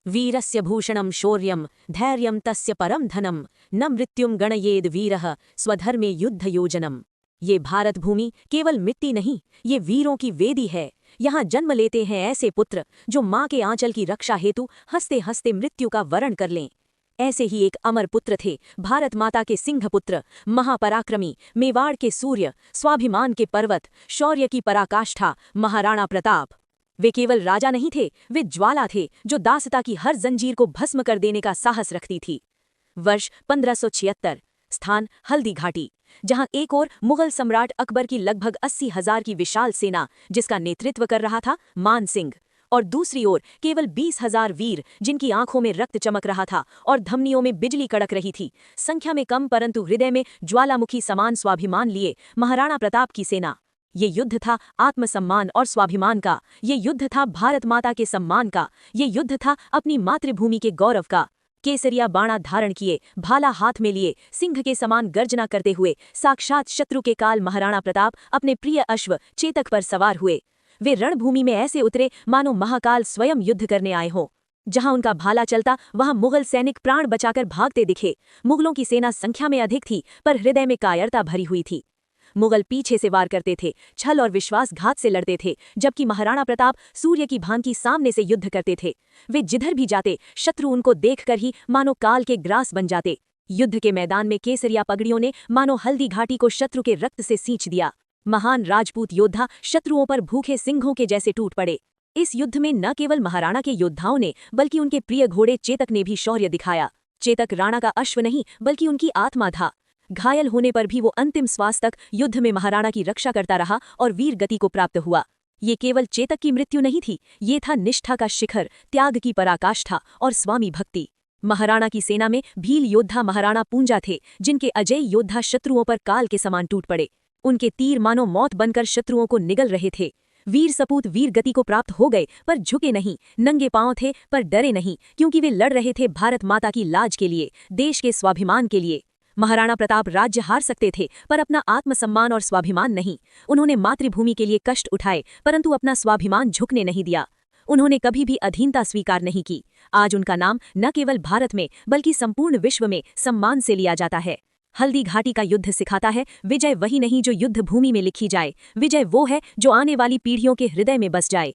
वीरस्य भूषणं शौर्यं धैर्यं तस्य परम धनम न मृत्युम गणयेद वीरः स्वधर्मे युद्ध योजनम। ये भारत भूमि केवल मिट्टी नहीं, ये वीरों की वेदी है। यहाँ जन्म लेते हैं ऐसे पुत्र जो माँ के आंचल की रक्षा हेतु हंसते हंसते मृत्यु का वरण कर लें। ऐसे ही एक अमर पुत्र थे भारत माता के सिंह पुत्र, महापराक्रमी, मेवाड़ के सूर्य, स्वाभिमान के पर्वत, शौर्य की पराकाष्ठा महाराणा प्रताप। वे केवल राजा नहीं थे, वे ज्वाला थे जो दासता की हर जंजीर को भस्म कर देने का साहस रखती थी। वर्ष 1576। स्थान हल्दी घाटी, जहां एक ओर मुगल सम्राट अकबर की लगभग 80,000 की विशाल सेना जिसका नेतृत्व कर रहा था मान सिंह, और दूसरी ओर केवल 20,000 वीर जिनकी आंखों में रक्त चमक रहा था और धमनियों में बिजली कड़क रही थी। संख्या में कम परंतु हृदय में ज्वालामुखी समान स्वाभिमान लिए महाराणा प्रताप की सेना। ये युद्ध था आत्मसम्मान और स्वाभिमान का, ये युद्ध था भारत माता के सम्मान का, ये युद्ध था अपनी मातृभूमि के गौरव का। केसरिया बाणा धारण किए, भाला हाथ में लिए, सिंह के समान गर्जना करते हुए साक्षात शत्रु के काल महाराणा प्रताप अपने प्रिय अश्व चेतक पर सवार हुए। वे रणभूमि में ऐसे उतरे मानो महाकाल स्वयं युद्ध करने आए हों। जहां उनका भाला चलता वहां मुगल सैनिक प्राण बचाकर भागते दिखे। मुगलों की सेना संख्या में अधिक थी पर हृदय में कायरता भरी हुई थी। मुगल पीछे से वार करते थे, छल और विश्वासघात से लड़ते थे, जबकि महाराणा प्रताप सूर्य की भांति सामने से युद्ध करते थे। वे जिधर भी जाते शत्रु उनको देखकर ही मानो काल के ग्रास बन जाते। युद्ध के मैदान में केसरिया पगड़ियों ने मानो हल्दी घाटी को शत्रु के रक्त से सींच दिया। महान राजपूत योद्धा शत्रुओं पर भूखे सिंहों के जैसे टूट पड़े। इस युद्ध में न केवल महाराणा के योद्धाओं ने बल्कि उनके प्रिय घोड़े चेतक ने भी शौर्य दिखाया। चेतक राणा का अश्व नहीं बल्कि उनकी आत्मा था। घायल होने पर भी वो अंतिम श्वास तक युद्ध में महाराणा की रक्षा करता रहा और वीर गति को प्राप्त हुआ। ये केवल चेतक की मृत्यु नहीं थी, ये था निष्ठा का शिखर, त्याग की पराकाष्ठा और स्वामी भक्ति। महाराणा की सेना में भील योद्धा महाराणा पूंजा थे, जिनके अजय योद्धा शत्रुओं पर काल के समान टूट पड़े। उनके तीर मानो मौत बनकर शत्रुओं को निगल रहे थे। वीर सपूत वीर गति को प्राप्त हो गए पर झुके नहीं, नंगे पांव थे पर डरे नहीं, क्योंकि वे लड़ रहे थे भारत माता की लाज के लिए, देश के स्वाभिमान के लिए। महाराणा प्रताप राज्य हार सकते थे पर अपना आत्मसम्मान और स्वाभिमान नहीं। उन्होंने मातृभूमि के लिए कष्ट उठाए परंतु अपना स्वाभिमान झुकने नहीं दिया। उन्होंने कभी भी अधीनता स्वीकार नहीं की। आज उनका नाम न केवल भारत में बल्कि संपूर्ण विश्व में सम्मान से लिया जाता है। हल्दी घाटी का युद्ध सिखाता है विजय वही नहीं जो युद्ध भूमि में लिखी जाए, विजय वो है जो आने वाली पीढ़ियों के हृदय में बस जाए।